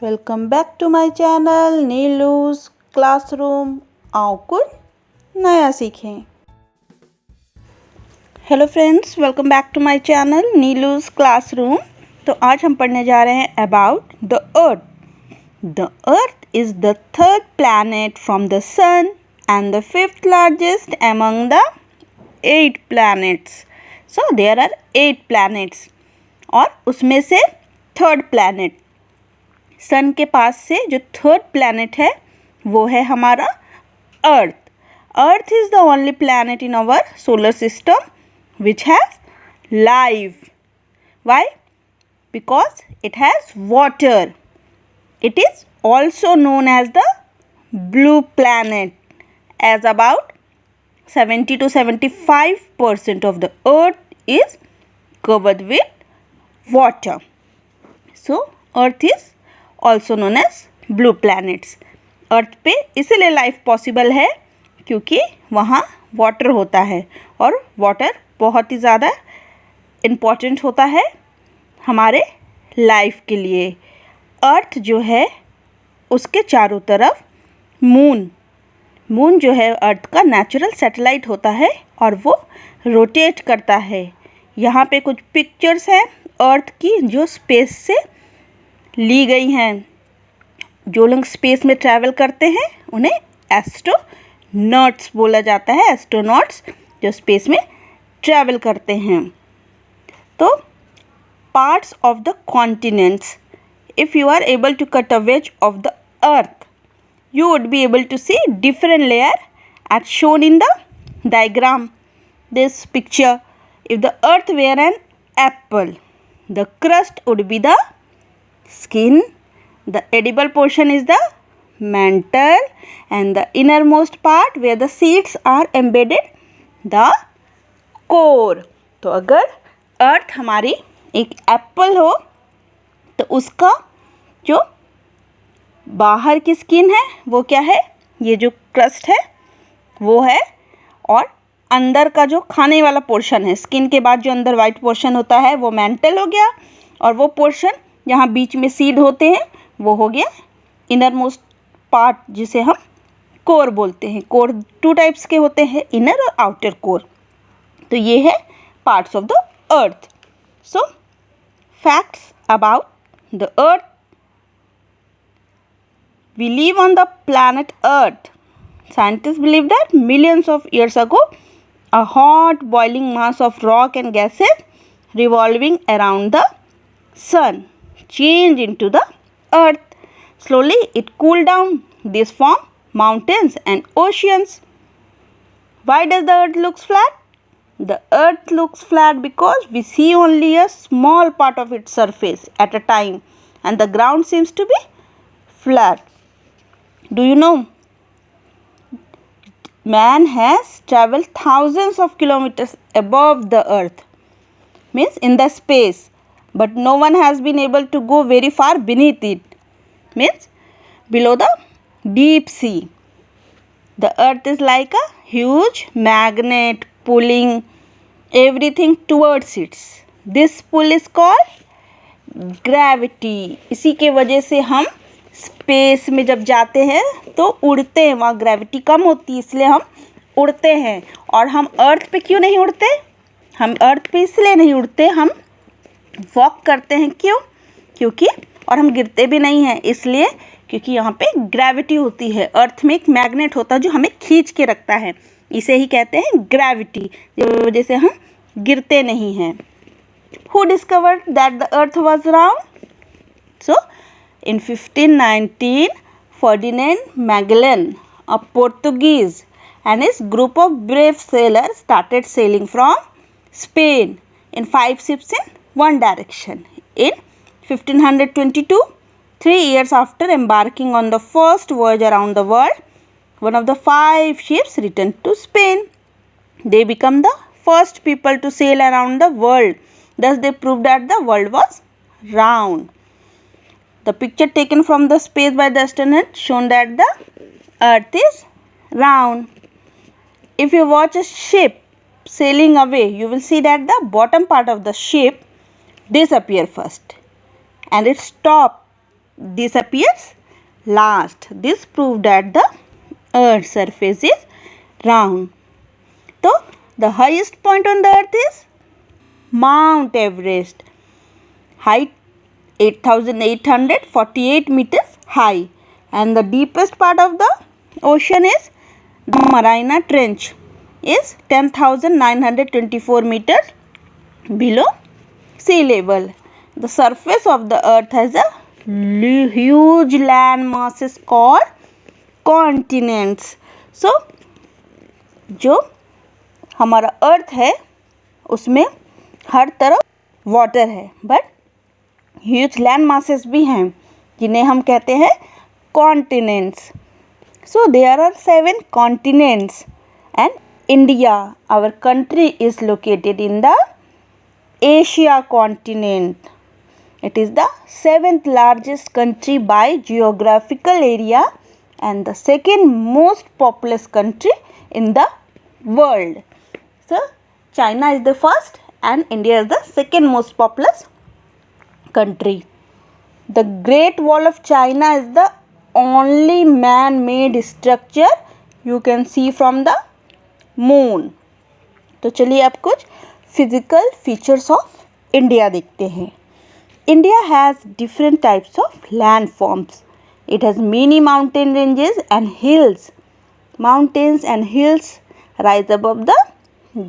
Welcome back to my channel Neelu's classroom. आओ कुछ नया सीखें। Hello friends, welcome back to my channel Neelu's classroom. तो आज हम पढ़ने जा रहे हैं about the earth. The earth is the third planet from the sun and the fifth largest among the 8 planets. So there are 8 planets और उसमें से थर्ड प्लैनेट सन के पास से जो थर्ड प्लैनेट है वो है हमारा earth. Earth is the only planet in our solar system which has life. Why? Because it has water. It is also known as the blue planet, as about 70 to 75% of the earth is covered with water. So earth is also known as blue planets. अर्थ पे इसलिए life possible है क्योंकि वहाँ water होता है और water बहुत ही ज़्यादा इम्पॉर्टेंट होता है हमारे लाइफ के लिए। अर्थ जो है उसके चारों तरफ मून जो है अर्थ का नेचुरल सैटेलाइट होता है और वो रोटेट करता है। यहाँ पे कुछ पिक्चर्स हैं अर्थ की जो स्पेस से ली गई हैं। जो लोग स्पेस में ट्रैवल करते हैं उन्हें एस्ट्रोनॉट्स बोला जाता है। एस्ट्रोनॉट्स जो स्पेस में ट्रैवल करते हैं। तो parts of the continents, if you are able to cut a wedge of the earth, you would be able to see different layer as shown in the diagram. This picture, if the earth were an apple, the crust would be the skin, the edible portion is the mantle, and the innermost part where the seeds are embedded, the core. तो अगर अर्थ हमारी एक Apple हो तो उसका जो बाहर की स्किन है वो क्या है? ये जो क्रस्ट है वो है, और अंदर का जो खाने वाला पोर्शन है, स्किन के बाद जो अंदर वाइट पोर्शन होता है वो मेंटल हो गया, और वो पोर्शन जहाँ बीच में सीड होते हैं वो हो गया इनर मोस्ट पार्ट, जिसे हम कोर बोलते हैं। कोर 2 टाइप्स के होते हैं, इनर और आउटर कोर। तो ये है parts of the earth. So facts about the earth. We live on the planet earth. Scientists believe that millions of years ago a hot boiling mass of rock and gases revolving around the sun changed into the earth. Slowly it cooled down. This formed mountains and oceans. Why does the earth looks flat? The earth looks flat because we see only a small part of its surface at a time and the ground seems to be flat. Do you know? Man has traveled thousands of kilometers above the earth, means in the space, but no one has been able to go very far beneath it, means below the deep sea. The earth is like a huge magnet pulling everything towards it. This pull is called gravity. इसी के वजह से हम space में जब जाते हैं तो उड़ते हैं, वहाँ ग्रेविटी कम होती है इसलिए हम उड़ते हैं। और हम अर्थ पे क्यों नहीं उड़ते? हम अर्थ पे इसलिए नहीं उड़ते, हम वॉक करते हैं। क्यों? क्योंकि, और हम गिरते भी नहीं हैं इसलिए क्योंकि यहाँ पे ग्रेविटी होती है। अर्थ में एक मैग्नेट होता है जो हमें खींच के रखता है, इसे ही कहते हैं ग्रेविटी, जिस वजह से हम गिरते नहीं हैं। Who discovered that the earth was round? So, in 1519, Ferdinand Magellan, a Portuguese, and his group of brave sailors started sailing from Spain in 5 ships in one direction. In 1522, 3 years after embarking on the first voyage around the world, one of the 5 ships returned to Spain. They became the first people to sail around the world. Thus, they proved that the world was round. The picture taken from the space by the astronaut shown that the earth is round. If you watch a ship sailing away, you will see that the bottom part of the ship disappear first and it stop disappears last. This proved that the earth's surface is round. So the highest point on the earth is Mount Everest. Height 8,848 meters high, and the deepest part of the ocean is the Mariana Trench is 10,924 meters below sea level. The surface of the earth has a huge land masses called continents. So जो हमारा अर्थ है उसमें हर तरफ water है, but huge land masses भी हैं जिन्हें हम कहते हैं continents. So there are 7 continents and India, our country, is located in the Asia continent. It is the 7th largest country by geographical area and the second most populous country in the world. So China is the first and India is the second most populous country. The Great Wall of China is the only man-made structure you can see from the moon. तो चलिए अब कुछ physical features of India देखते हैं. India has different types of landforms. It has many mountain ranges and hills. Mountains and hills rise above the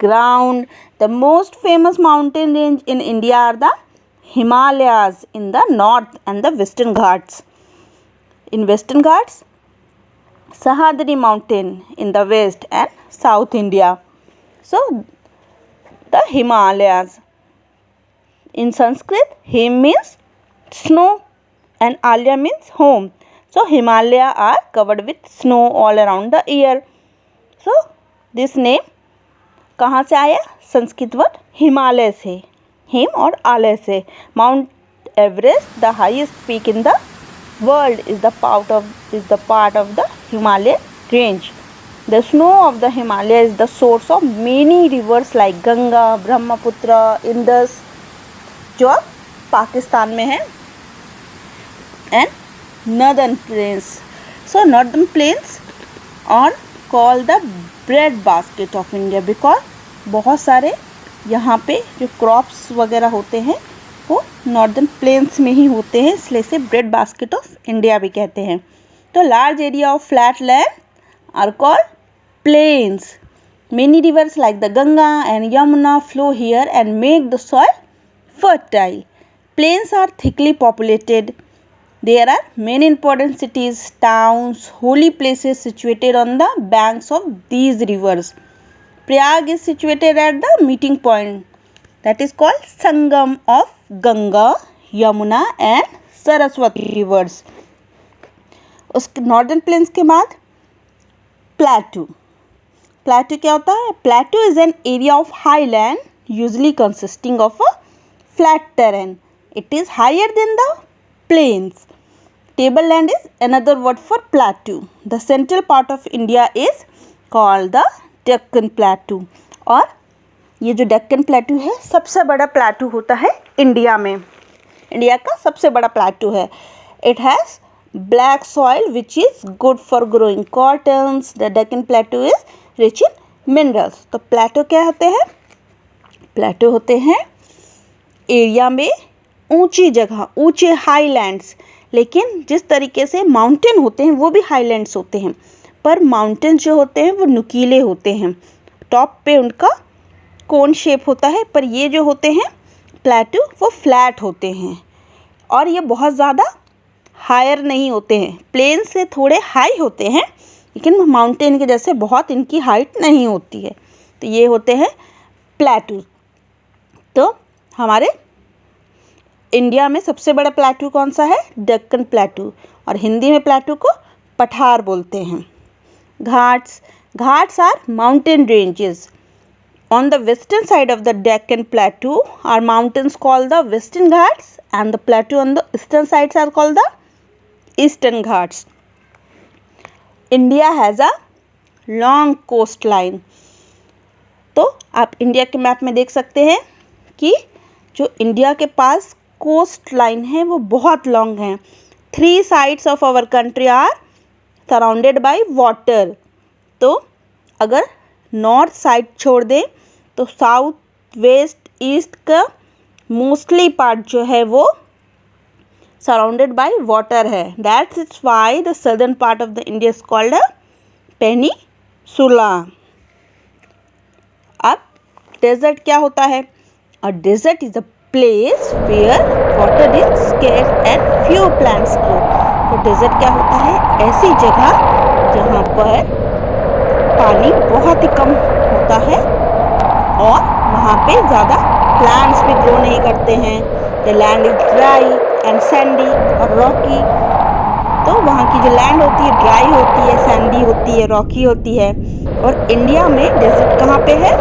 ground. The most famous mountain range in India are the Himalayas in the north and the Western Ghats. In Western Ghats, Sahyadri mountain in the west and South India. So, the Himalayas. In Sanskrit, Him means snow and Alya means home. So, Himalaya are covered with snow all around the year. So, this name कहाँ से आया? Sanskrit word Himalaya से, him और आलय से. Mount Everest, the highest peak in the world, is the part of the Himalayan range. The snow of the Himalaya is the source of many rivers like Ganga, Brahmaputra, Indus, जो अब पाकिस्तान में है, and northern plains. So northern plains are called the bread basket of India because बहुत सारे यहाँ पे जो crops वगैरह होते हैं वो नॉर्दर्न प्लेन्स में ही होते हैं, इसलिए इसे ब्रेड बास्केट ऑफ इंडिया भी कहते हैं. तो large area of flat land are called plains. Many rivers like the Ganga and Yamuna flow here and make the soil fertile. Plains are thickly populated. There are many important cities, towns, holy places situated on the banks of these rivers. Prayag is situated at the meeting point that is called Sangam of Ganga, Yamuna and Saraswati rivers. उसके northern plains के बाद प्लेटू. प्लेटू क्या होता है? प्लेटू is an area of highland usually consisting of a flat terrain. It is higher than the plains. Tableland is another word for plateau. The central part of India is called the Deccan Plateau. और ये जो डेक्कन प्लेटू है सबसे बड़ा प्लेटू होता है India में. India का सबसे बड़ा प्लेटू है. It has black soil which is good for growing cottons. The Deccan Plateau is rich in minerals. तो प्लेटू क्या होते हैं? प्लेटू होते हैं एरिया में ऊंची जगह, ऊंचे हाईलैंड्स. लेकिन जिस तरीके से माउंटेन होते हैं वो भी हाईलैंड्स होते हैं, पर माउंटेन जो होते हैं वो नुकीले होते हैं, टॉप पे उनका कोन शेप होता है, पर ये जो होते हैं प्लेटू वो फ्लैट होते हैं और ये बहुत ज़्यादा हायर नहीं होते हैं. प्लेन से थोड़े हाई होते हैं लेकिन माउंटेन के जैसे बहुत इनकी हाइट नहीं होती है. तो ये होते हैं प्लेटू. तो हमारे इंडिया में सबसे बड़ा प्लेटू कौन सा है? डेक्कन प्लेटू. और हिंदी में प्लेटू को पठार बोलते हैं. Ghats. Ghats are mountain ranges. On the western side of the Deccan plateau are mountains called the Western Ghats and the plateau on the eastern sides are called the Eastern Ghats. India has a long coastline. तो आप India के map में देख सकते हैं कि जो India के पास कोस्ट लाइन है वो बहुत लॉन्ग है. 3 sides of our country are surrounded by water. तो अगर नॉर्थ साइड छोड़ दें तो साउथ, वेस्ट, ईस्ट का मोस्टली पार्ट जो है वो सराउंडेड बाय वाटर है. That's it's why the southern part of the India is called a peninsula. अब डेजर्ट क्या होता है? A desert is a place where water is scarce and few plants grow. तो desert क्या होता है? ऐसी जगह जहाँ पर पानी बहुत ही कम होता है और वहाँ पे ज़्यादा प्लांट्स भी ग्रो नहीं करते हैं. The land is dry and Sandy और रॉकी. तो वहाँ की जो लैंड होती है ड्राई होती है, सैंडी होती है, रॉकी होती है. और इंडिया में डेजर्ट कहाँ पे है?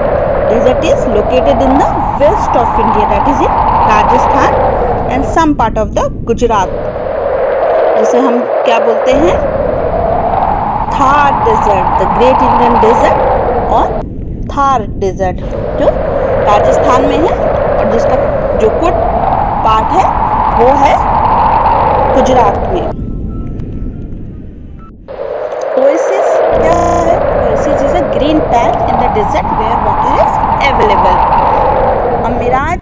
Desert is located in the west of India, that is in Rajasthan and some part of the Gujarat, जिसे हम क्या बोलते हैं? Thar desert, the great Indian desert और थार डेजर्ट, जो राजस्थान में है और जिसका जो कुछ पार्ट है वो है गुजरात में. ओएसिस क्या है? Oasis is a green patch in the desert where water is available. A mirage,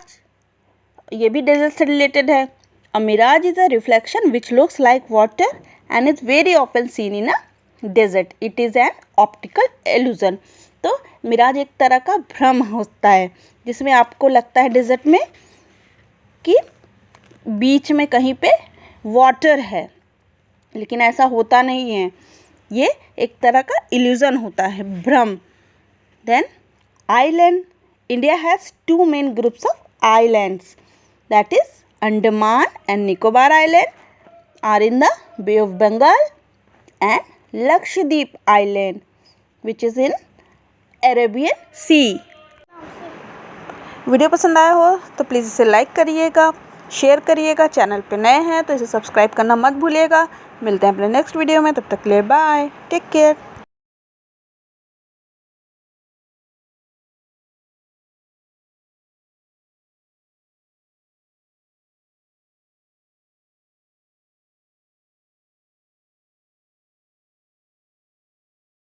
ये भी डेजर्ट से रिलेटेड है. A mirage is a reflection which looks like water and is very often seen in a desert. It is an optical illusion. तो mirage एक तरह का भ्रम होता है जिसमें आपको लगता है डेजर्ट में कि बीच में कहीं पे वाटर है, लेकिन ऐसा होता नहीं है. ये एक तरह का इल्यूजन होता है, भ्रम. Then island. India has 2 main groups of islands, that is Andaman and Nicobar island are in the Bay of Bengal and Lakshadweep Island which is in Arabian Sea. Video पसंद आया हो तो प्लीज़ इसे लाइक करिएगा, शेयर करिएगा. चैनल पे नए हैं तो इसे सब्सक्राइब करना मत भूलिएगा. मिलते हैं अपने नेक्स्ट वीडियो में. तब तक के लिए बाय, टेक केयर.